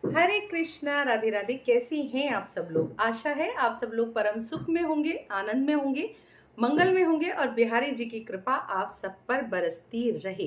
हरे कृष्णा, राधे राधे। कैसी हैं आप सब लोग? आशा है आप सब लोग परम सुख में होंगे, आनंद में होंगे, मंगल में होंगे और बिहारी जी की कृपा आप सब पर बरसती रहे।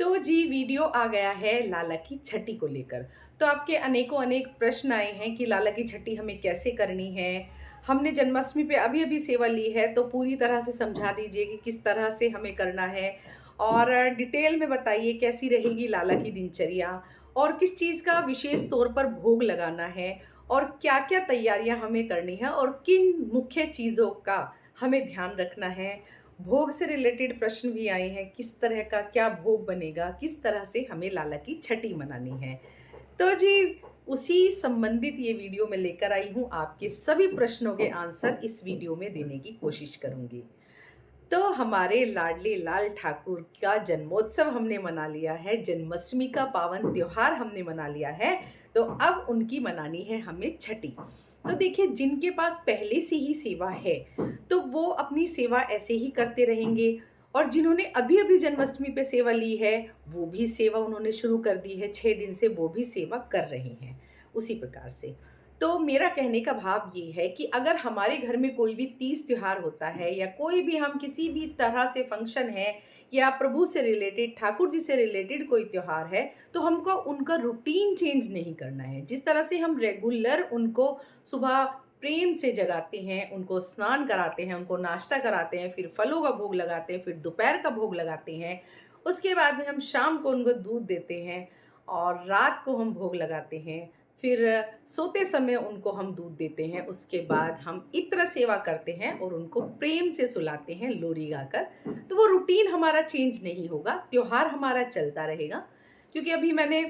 तो जी, वीडियो आ गया है लाला की छठी को लेकर। तो आपके अनेकों अनेक प्रश्न आए हैं कि लाला की छठी हमें कैसे करनी है। हमने जन्माष्टमी पे अभी अभी सेवा ली है, तो पूरी तरह से समझा दीजिए कि किस तरह से हमें करना है, और डिटेल में बताइए कैसी रहेगी लाला की दिनचर्या, और किस चीज़ का विशेष तौर पर भोग लगाना है, और क्या-क्या तैयारियां हमें करनी है, और किन मुख्य चीज़ों का हमें ध्यान रखना है। भोग से रिलेटेड प्रश्न भी आए हैं, किस तरह का क्या भोग बनेगा, किस तरह से हमें लाला की छठी मनानी है। तो जी, उसी संबंधित ये वीडियो मैं लेकर आई हूँ। आपके सभी प्रश्नों के आंसर इस वीडियो में देने की कोशिश करूँगी। तो हमारे लाडले लाल ठाकुर का जन्मोत्सव हमने मना लिया है, जन्माष्टमी का पावन त्योहार हमने मना लिया है, तो अब उनकी मनानी है हमें छठी। तो देखिए, जिनके पास पहले से ही सेवा है, तो वो अपनी सेवा ऐसे ही करते रहेंगे, और जिन्होंने अभी-अभी जन्माष्टमी पे सेवा ली है, वो भी सेवा उन्होंने शुरू कर दी है, 6 दिन से वो भी सेवा कर रहे हैं, उसी प्रकार से। तो मेरा कहने का भाव ये है कि अगर हमारे घर में कोई भी तीज त्योहार होता है, या कोई भी हम किसी भी तरह से फंक्शन है, या प्रभु से रिलेटेड, ठाकुर जी से रिलेटेड कोई त्योहार है, तो हमको उनका रूटीन चेंज नहीं करना है। जिस तरह से हम रेगुलर उनको सुबह प्रेम से जगाते हैं, उनको स्नान कराते हैं, उनको नाश्ता कराते हैं, फिर फलों का भोग लगाते हैं, फिर दोपहर का भोग लगाते हैं, उसके बाद में हम शाम को उनको दूध देते हैं, और रात को हम भोग लगाते हैं, फिर सोते समय उनको हम दूध देते हैं, उसके बाद हम इत्र सेवा करते हैं और उनको प्रेम से सुलाते हैं लोरी गाकर। तो वो रूटीन हमारा चेंज नहीं होगा, त्योहार हमारा चलता रहेगा। क्योंकि अभी मैंने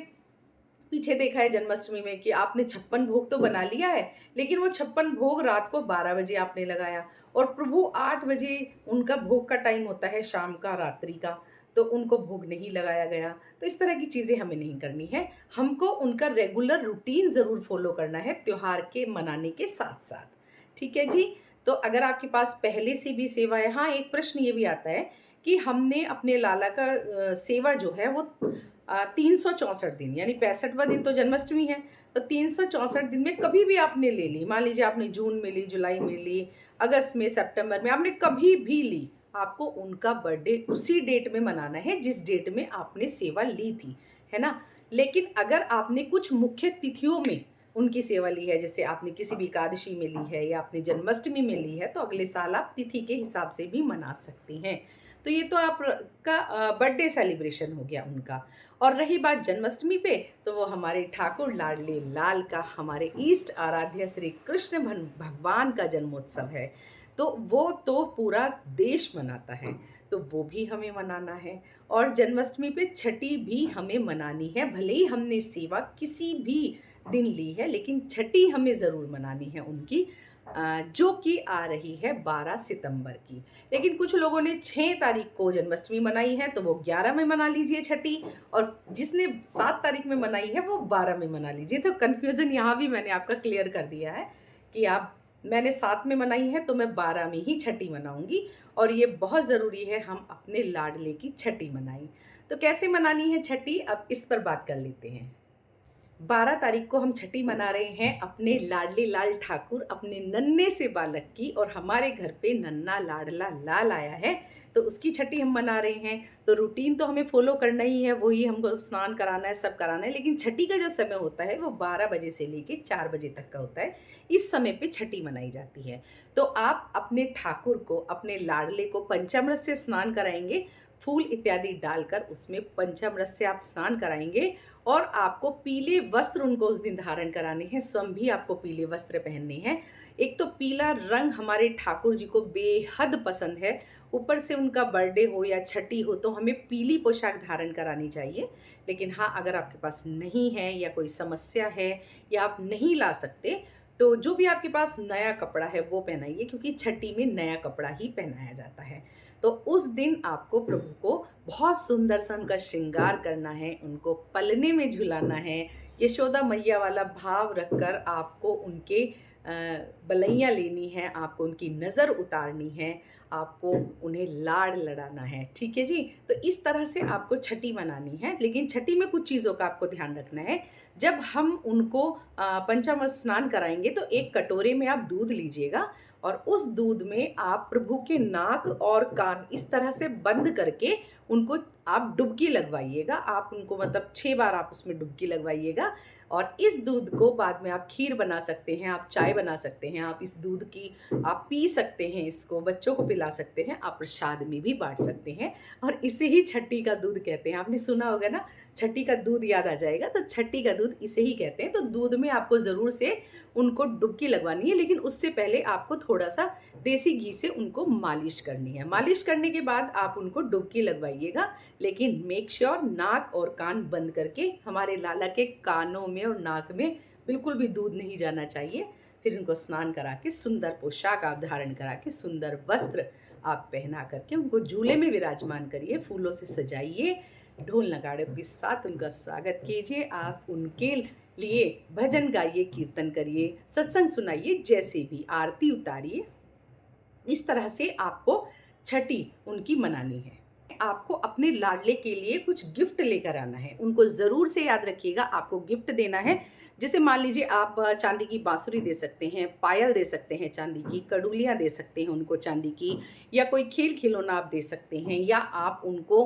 पीछे देखा है जन्माष्टमी में कि आपने 56 भोग तो बना लिया है, लेकिन वो 56 भोग रात को 12 बजे आपने लगाया, और प्रभु 8 बजे उनका भोग का टाइम होता है, शाम का, रात्रि का, तो उनको भोग नहीं लगाया गया। तो इस तरह की चीज़ें हमें नहीं करनी है। हमको उनका रेगुलर रूटीन ज़रूर फॉलो करना है त्योहार के मनाने के साथ-साथ। ठीक है जी? तो अगर आपके पास पहले से भी सेवा है, हाँ, एक प्रश्न ये भी आता है कि हमने अपने लाला का सेवा जो है वो 364 दिन, यानी 65वां दिन तो जन्माष्टमी है, तो 364 दिन में कभी भी आपने ले ली, मान लीजिए आपने जून में ली, जुलाई में ली, अगस्त में, सितंबर में, आपने कभी भी ली, आपको उनका बर्थडे उसी डेट में मनाना है जिस डेट में आपने सेवा ली थी, है ना? लेकिन अगर आपने कुछ मुख्य तिथियों में उनकी सेवा ली है, जैसे आपने किसी भी एकादशी में ली है, या आपने जन्माष्टमी में ली है, तो अगले साल आप तिथि के हिसाब से भी मना सकती हैं। तो ये तो आपका बर्थडे सेलिब्रेशन हो गया उनका। और रही बात जन्माष्टमी पे, तो वो हमारे ठाकुर लाडले लाल का, हमारे इष्ट आराध्य श्री कृष्ण भगवान का जन्मोत्सव है। तो वो तो पूरा देश मनाता है, तो वो भी हमें मनाना है। और जन्माष्टमी पे छठी भी हमें मनानी है, भले ही हमने सेवा किसी भी दिन ली है, लेकिन छठी हमें ज़रूर मनानी है उनकी, जो कि आ रही है 12 सितंबर की। लेकिन कुछ लोगों ने 6 तारीख को जन्माष्टमी मनाई है, तो वो 11 में मना लीजिए छठी, और जिसने 7 तारीख में मनाई है वो 12 में मना लीजिए। तो कन्फ्यूज़न यहाँ भी मैंने आपका क्लियर कर दिया है कि आप, मैंने 7 में मनाई है तो मैं 12 में ही छठी मनाऊँगी, और ये बहुत ज़रूरी है हम अपने लाडले की छठी मनाएँ। तो कैसे मनानी है छठी, अब इस पर बात कर लेते हैं। 12 तारीख को हम छठी मना रहे हैं अपने लाडले लाल ठाकुर, अपने नन्हे से बालक की, और हमारे घर पे नन्हा लाडला लाल आया है, तो उसकी छठी हम मना रहे हैं। तो रूटीन तो हमें फॉलो करना ही है, वही हमको स्नान कराना है, सब कराना है, लेकिन छठी का जो समय होता है वो 12 बजे से लेके 4 बजे तक का होता है। इस समय पे छठी मनाई जाती है। तो आप अपने ठाकुर को, अपने लाडले को पंचामृत से स्नान कराएंगे, फूल इत्यादि डालकर उसमें पंचामृत से आप स्नान कराएंगे, और आपको पीले वस्त्र उनको उस दिन धारण कराने हैं, स्वयं भी आपको पीले वस्त्र पहनने हैं। एक तो पीला रंग हमारे ठाकुर जी को बेहद पसंद है, ऊपर से उनका बर्थडे हो या छठी हो, तो हमें पीली पोशाक धारण करानी चाहिए। लेकिन हाँ, अगर आपके पास नहीं है, या कोई समस्या है, या आप नहीं ला सकते, तो जो भी आपके पास नया कपड़ा है वो पहनाइए, क्योंकि छठी में नया कपड़ा ही पहनाया जाता है। तो उस दिन आपको प्रभु को बहुत सुंदर सा उनका श्रृंगार करना है, उनको पलने में झुलाना है, यशोदा मैया वाला भाव रखकर आपको उनके बलैया लेनी है, आपको उनकी नज़र उतारनी है, आपको उन्हें लाड़ लड़ाना है। ठीक है जी? तो इस तरह से आपको छठी मनानी है, लेकिन छठी में कुछ चीज़ों का आपको ध्यान रखना है। जब हम उनको पंचामृत स्नान कराएंगे तो एक कटोरे में आप दूध लीजिएगा और उस दूध में आप प्रभु के नाक और कान इस तरह से बंद करके उनको आप डुबकी लगवाइएगा। आप उनको मतलब 6 बार आप उसमें डुबकी लगवाइएगा और इस दूध को बाद में आप खीर बना सकते हैं, आप चाय बना सकते हैं, आप इस दूध की आप पी सकते हैं, इसको बच्चों को पिला सकते हैं, आप प्रसाद में भी बांट सकते हैं। और इसे ही छठी का दूध कहते हैं। आपने सुना होगा ना, छठी का दूध याद आ जाएगा, तो छठी का दूध इसे ही कहते हैं। तो दूध में आपको ज़रूर से उनको डुबकी लगवानी है, लेकिन उससे पहले आपको थोड़ा सा देसी घी से उनको मालिश करनी है। मालिश करने के बाद आप उनको डुबकी लगवाइएगा, लेकिन मेक श्योर नाक और कान बंद करके। हमारे लाला के कानों में और नाक में बिल्कुल भी दूध नहीं जाना चाहिए। फिर उनको स्नान करा के सुंदर पोशाक आप धारण करा के सुंदर वस्त्र आप पहना करके उनको झूले में विराजमान करिए, फूलों से सजाइए, ढोल नगाड़े के साथ उनका स्वागत कीजिए। आप उनके लिए भजन गाइए, कीर्तन करिए, सत्संग सुनाइए, जैसे भी आरती उतारिए। इस तरह से आपको छठी उनकी मनानी है। आपको अपने लाडले के लिए कुछ गिफ्ट लेकर आना है। उनको ज़रूर से याद रखिएगा, आपको गिफ्ट देना है। जैसे मान लीजिए आप चांदी की बांसुरी दे सकते हैं, पायल दे सकते हैं, चांदी की कड़ुलियाँ दे सकते हैं उनको चांदी की, या कोई खेल खिलौना आप दे सकते हैं, या आप उनको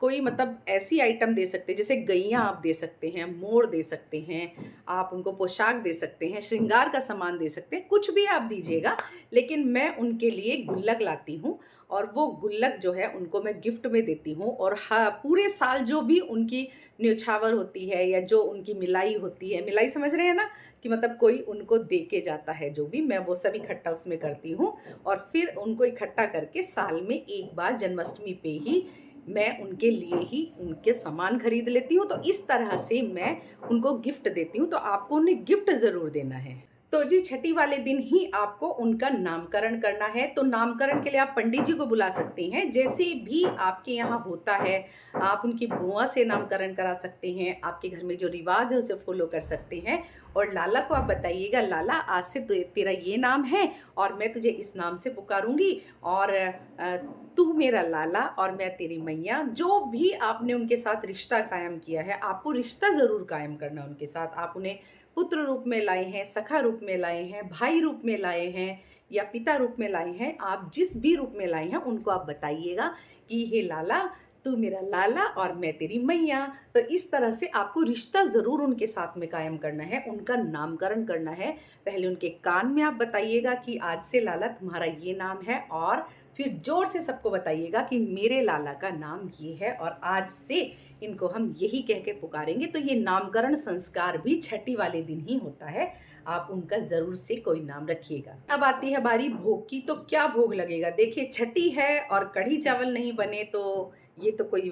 कोई मतलब ऐसी आइटम दे सकते हैं, जैसे गैयाँ आप दे सकते हैं, मोर दे सकते हैं, आप उनको पोशाक दे सकते हैं, श्रृंगार का सामान दे सकते हैं, कुछ भी आप दीजिएगा। लेकिन मैं उनके लिए गुल्लक लाती हूँ और वो गुल्लक जो है उनको मैं गिफ्ट में देती हूँ। और हाँ, पूरे साल जो भी उनकी न्योछावर होती है या जो उनकी मिलाई होती है, मिलाई समझ रहे हैं ना, कि मतलब कोई उनको दे के जाता है, जो भी, मैं वो सब इकट्ठा उसमें करती हूँ। और फिर उनको इकट्ठा करके साल में एक बार जन्माष्टमी पे ही मैं उनके लिए ही उनके सामान खरीद लेती हूँ। तो इस तरह से मैं उनको गिफ्ट देती हूँ। तो आपको उन्हें गिफ्ट ज़रूर देना है। तो जी छठी वाले दिन ही आपको उनका नामकरण करना है। तो नामकरण के लिए आप पंडित जी को बुला सकते हैं, जैसे भी आपके यहाँ होता है। आप उनकी बुआ से नामकरण करा सकते हैं, आपके घर में जो रिवाज है उसे फॉलो कर सकते हैं। और लाला को आप बताइएगा, लाला आज से तेरा ये नाम है और मैं तुझे इस नाम से पुकारूंगी, और तू मेरा लाला और मैं तेरी मैया। जो भी आपने उनके साथ रिश्ता कायम किया है, आपको रिश्ता ज़रूर कायम करना उनके साथ। आप उन्हें पुत्र रूप में लाए हैं, सखा रूप में लाए हैं, भाई रूप में लाए हैं, या पिता रूप में लाए हैं, आप जिस भी रूप में लाए हैं उनको आप बताइएगा कि हे लाला, तू मेरा लाला और मैं तेरी मैया। तो इस तरह से आपको रिश्ता ज़रूर उनके साथ में कायम करना है, उनका नामकरण करना है। पहले उनके कान में आप बताइएगा कि आज से लाला तुम्हारा ये नाम है, और फिर जोर से सबको बताइएगा कि मेरे लाला का नाम ये है और आज से इनको हम यही कह के पुकारेंगे। तो ये नामकरण संस्कार भी छठी वाले दिन ही होता है। आप उनका ज़रूर से कोई नाम रखिएगा। अब आती है बारी भोग की। तो क्या भोग लगेगा? देखिए, छठी है और कढ़ी चावल नहीं बने तो ये तो कोई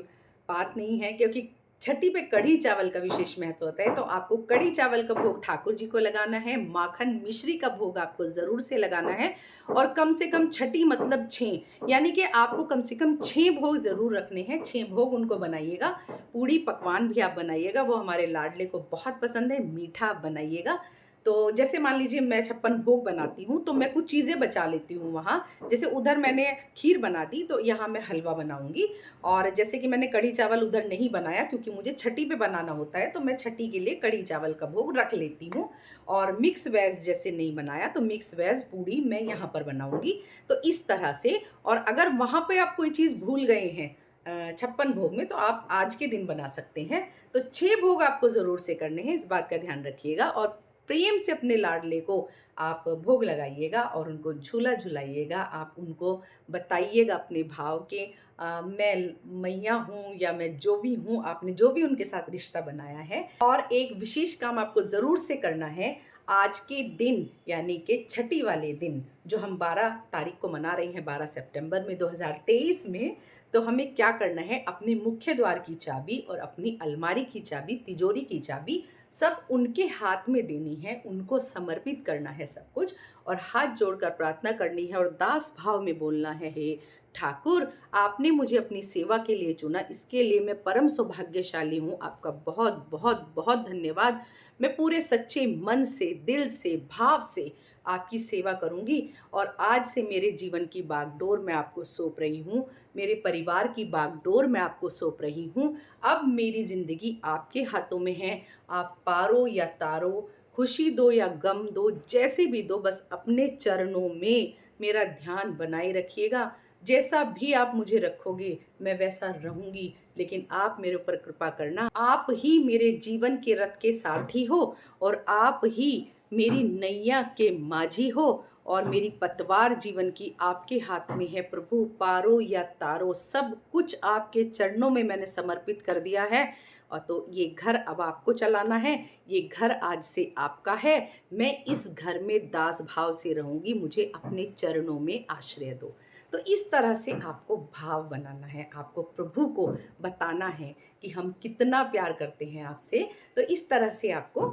बात नहीं है, क्योंकि छठी पे कढ़ी चावल का विशेष महत्व होता है। तो आपको कढ़ी चावल का भोग ठाकुर जी को लगाना है, माखन मिश्री का भोग आपको ज़रूर से लगाना है, और कम से कम छठी मतलब 6, यानी कि आपको कम से कम 6 भोग ज़रूर रखने हैं। 6 भोग उनको बनाइएगा। पूड़ी पकवान भी आप बनाइएगा, वो हमारे लाडले को बहुत पसंद है। मीठा बनाइएगा। तो जैसे मान लीजिए मैं 56 भोग बनाती हूँ, तो मैं कुछ चीज़ें बचा लेती हूँ वहाँ। जैसे उधर मैंने खीर बना दी, तो यहाँ मैं हलवा बनाऊँगी। और जैसे कि मैंने कढ़ी चावल उधर नहीं बनाया क्योंकि मुझे छठी पे बनाना होता है, तो मैं छठी के लिए कढ़ी चावल का भोग रख लेती हूँ। और मिक्स वेज जैसे नहीं बनाया, तो मिक्स वेज पूड़ी मैं यहाँ पर बनाऊँगी। तो इस तरह से, और अगर वहाँ पे आप कोई चीज़ भूल गए हैं 56 भोग में, तो आप आज के दिन बना सकते हैं। तो 6 भोग आपको ज़रूर से करने हैं, इस बात का ध्यान रखिएगा। और प्रेम से अपने लाडले को आप भोग लगाइएगा और उनको झूला झुलाइएगा। आप उनको बताइएगा अपने भाव के, मैं मैया हूँ या मैं जो भी हूँ, आपने जो भी उनके साथ रिश्ता बनाया है। और एक विशेष काम आपको ज़रूर से करना है आज के दिन, यानी कि छठी वाले दिन, जो हम 12 तारीख को मना रहे हैं, 12 सितंबर में 2023 में। तो हमें क्या करना है, अपने मुख्य द्वार की चाबी और अपनी अलमारी की चाबी, तिजोरी की चाबी, सब उनके हाथ में देनी है, उनको समर्पित करना है सब कुछ, और हाथ जोड़कर प्रार्थना करनी है और दास भाव में बोलना है, हे ठाकुर, आपने मुझे अपनी सेवा के लिए चुना, इसके लिए मैं परम सौभाग्यशाली हूँ। आपका बहुत बहुत बहुत धन्यवाद। मैं पूरे सच्चे मन से, दिल से, भाव से आपकी सेवा करूँगी और आज से मेरे जीवन की बागडोर मैं आपको सौंप रही हूँ, मेरे परिवार की बागडोर मैं आपको सौंप रही हूँ। अब मेरी ज़िंदगी आपके हाथों में है, आप पारो या तारो, खुशी दो या गम दो, जैसे भी दो, बस अपने चरणों में मेरा ध्यान बनाए रखिएगा। जैसा भी आप मुझे रखोगे मैं वैसा रहूँगी, लेकिन आप मेरे ऊपर कृपा करना। आप ही मेरे जीवन के रथ के सारथी हो और आप ही मेरी नैया के माझी हो और मेरी पतवार जीवन की आपके हाथ में है प्रभु। पारो या तारो, सब कुछ आपके चरणों में मैंने समर्पित कर दिया है। और तो ये घर अब आपको चलाना है, ये घर आज से आपका है। मैं इस घर में दास भाव से रहूंगी, मुझे अपने चरणों में आश्रय दो। तो इस तरह से आपको भाव बनाना है, आपको प्रभु को बताना है कि हम कितना प्यार करते हैं आपसे। तो इस तरह से आपको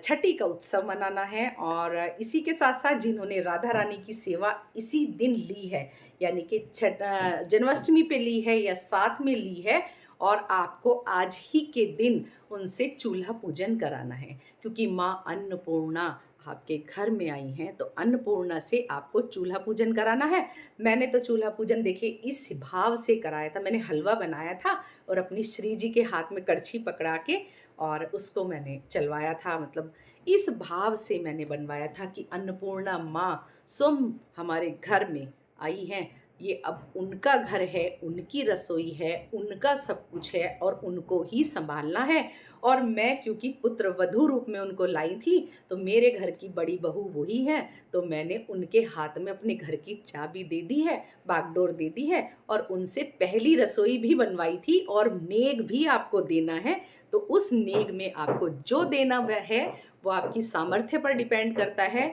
छठी का उत्सव मनाना है। और इसी के साथ साथ जिन्होंने राधा रानी की सेवा इसी दिन ली है, यानी कि जन्माष्टमी पे ली है या साथ में ली है, और आपको आज ही के दिन उनसे चूल्हा पूजन कराना है, क्योंकि माँ अन्नपूर्णा आपके घर में आई हैं, तो अन्नपूर्णा से आपको चूल्हा पूजन कराना है। मैंने तो चूल्हा पूजन देखिए इस भाव से कराया था, मैंने हलवा बनाया था और अपनी श्री जी के हाथ में कड़छी पकड़ा के और उसको मैंने चलवाया था। मतलब इस भाव से मैंने बनवाया था कि अन्नपूर्णा माँ स्वयं हमारे घर में आई हैं, ये अब उनका घर है, उनकी रसोई है, उनका सब कुछ है और उनको ही संभालना है। और मैं क्योंकि पुत्र वधू रूप में उनको लाई थी, तो मेरे घर की बड़ी बहू वही है, तो मैंने उनके हाथ में अपने घर की चाबी दे दी है, बागडोर दे दी है और उनसे पहली रसोई भी बनवाई थी और नेग भी आपको देना है। तो उस नेग में आपको जो देना वह है वो आपकी सामर्थ्य पर डिपेंड करता है।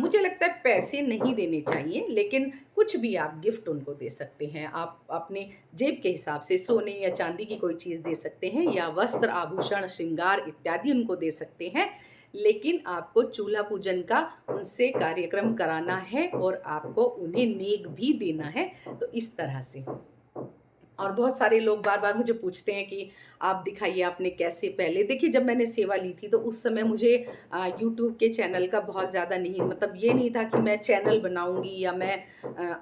मुझे लगता है पैसे नहीं देने चाहिए, लेकिन कुछ भी आप गिफ्ट उनको दे सकते हैं। आप अपने जेब के हिसाब से सोने या चांदी की कोई चीज़ दे सकते हैं या वस्त्र आभूषण श्रृंगार इत्यादि उनको दे सकते हैं, लेकिन आपको चूल्हा पूजन का उनसे कार्यक्रम कराना है और आपको उन्हें नेग भी देना है। तो इस तरह से। और बहुत सारे लोग बार बार मुझे पूछते हैं कि आप दिखाइए आपने कैसे। पहले देखिए जब मैंने सेवा ली थी तो उस समय मुझे यूट्यूब के चैनल का बहुत ज़्यादा नहीं, मतलब ये नहीं था कि मैं चैनल बनाऊंगी या मैं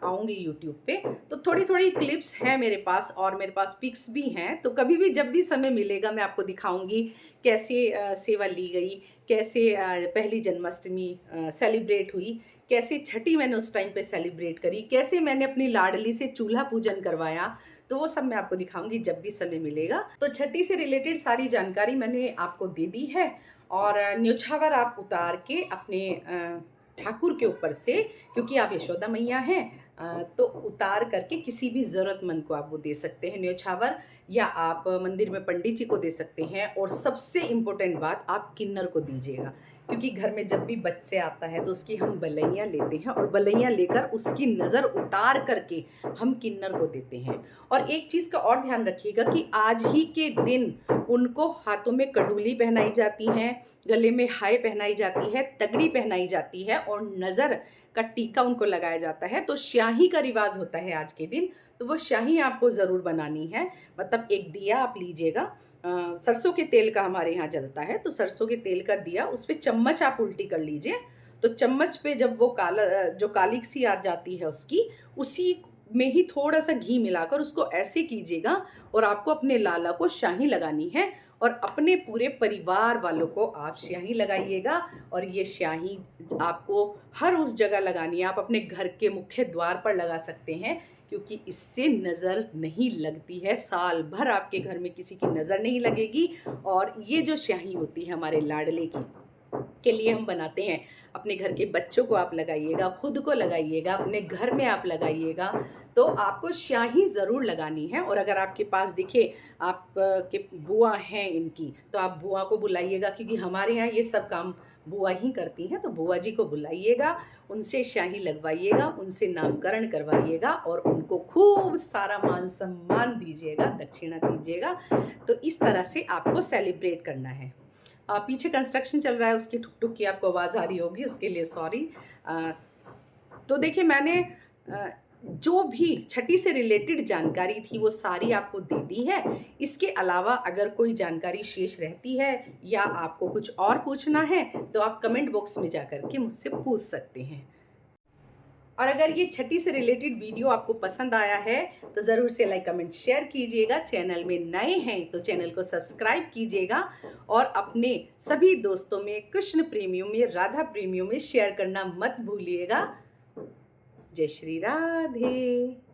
आऊँगी यूट्यूब पे। तो थोड़ी थोड़ी क्लिप्स हैं मेरे पास और मेरे पास पिक्स भी हैं, तो कभी भी जब भी समय मिलेगा मैं आपको दिखाऊंगी कैसे सेवा ली गई, कैसे पहली जन्माष्टमी सेलिब्रेट हुई, कैसे छठी मैंने उस टाइम पे सेलिब्रेट करी, कैसे मैंने अपनी लाडली से चूल्हा पूजन करवाया। तो वो सब मैं आपको दिखाऊंगी जब भी समय मिलेगा। तो छठी से रिलेटेड सारी जानकारी मैंने आपको दे दी है। और न्योछावर आप उतार के अपने ठाकुर के ऊपर से, क्योंकि आप यशोदा मैया हैं, तो उतार करके किसी भी ज़रूरतमंद को आप वो दे सकते हैं न्योछावर, या आप मंदिर में पंडित जी को दे सकते हैं। और सबसे इम्पोर्टेंट बात, आप किन्नर को दीजिएगा, क्योंकि घर में जब भी बच्चे आता है तो उसकी हम बलैया लेते हैं और बलैया लेकर उसकी नज़र उतार करके हम किन्नर को देते हैं। और एक चीज़ का और ध्यान रखिएगा कि आज ही के दिन उनको हाथों में कड़ूली पहनाई जाती है, गले में हाय पहनाई जाती है, तगड़ी पहनाई जाती है और नज़र का टीका उनको लगाया जाता है। तो स्याही का रिवाज होता है आज के दिन, तो वो स्याही आपको ज़रूर बनानी है। मतलब एक दिया आप लीजिएगा, सरसों के तेल का हमारे यहाँ जलता है, तो सरसों के तेल का दिया, उस पर चम्मच आप उल्टी कर लीजिए। तो चम्मच पे जब वो काला जो काली सी आ जाती है उसकी, उसी में ही थोड़ा सा घी मिलाकर उसको ऐसे कीजिएगा और आपको अपने लाला को स्याही लगानी है और अपने पूरे परिवार वालों को आप स्याही लगाइएगा। और ये स्याही आपको हर उस जगह लगानी है, आप अपने घर के मुख्य द्वार पर लगा सकते हैं, क्योंकि इससे नज़र नहीं लगती है, साल भर आपके घर में किसी की नज़र नहीं लगेगी। और ये जो स्याही होती है हमारे लाडले की के लिए हम बनाते हैं, अपने घर के बच्चों को आप लगाइएगा, खुद को लगाइएगा, अपने घर में आप लगाइएगा। तो आपको स्याही ज़रूर लगानी है। और अगर आपके पास दिखे आप के बुआ हैं इनकी, तो आप बुआ को बुलाइएगा, क्योंकि हमारे यहाँ ये सब काम बुआ ही करती हैं। तो बुआ जी को बुलाइएगा, उनसे स्याही लगवाइएगा, उनसे नामकरण करवाइएगा और उनको खूब सारा मान सम्मान दीजिएगा, दक्षिणा दीजिएगा। तो इस तरह से आपको सेलिब्रेट करना है। पीछे कंस्ट्रक्शन चल रहा है, उसकी ठुक ठुक की आपको आवाज़ आ रही होगी, उसके लिए सॉरी। तो देखिए मैंने जो भी छठी से रिलेटेड जानकारी थी वो सारी आपको दे दी है। इसके अलावा अगर कोई जानकारी शेष रहती है या आपको कुछ और पूछना है तो आप कमेंट बॉक्स में जाकर के मुझसे पूछ सकते हैं। और अगर ये छठी से रिलेटेड वीडियो आपको पसंद आया है तो ज़रूर से लाइक कमेंट शेयर कीजिएगा। चैनल में नए हैं तो चैनल को सब्सक्राइब कीजिएगा और अपने सभी दोस्तों में, कृष्ण प्रेमियों में, राधा प्रेमियों में शेयर करना मत भूलिएगा। जय श्री राधे।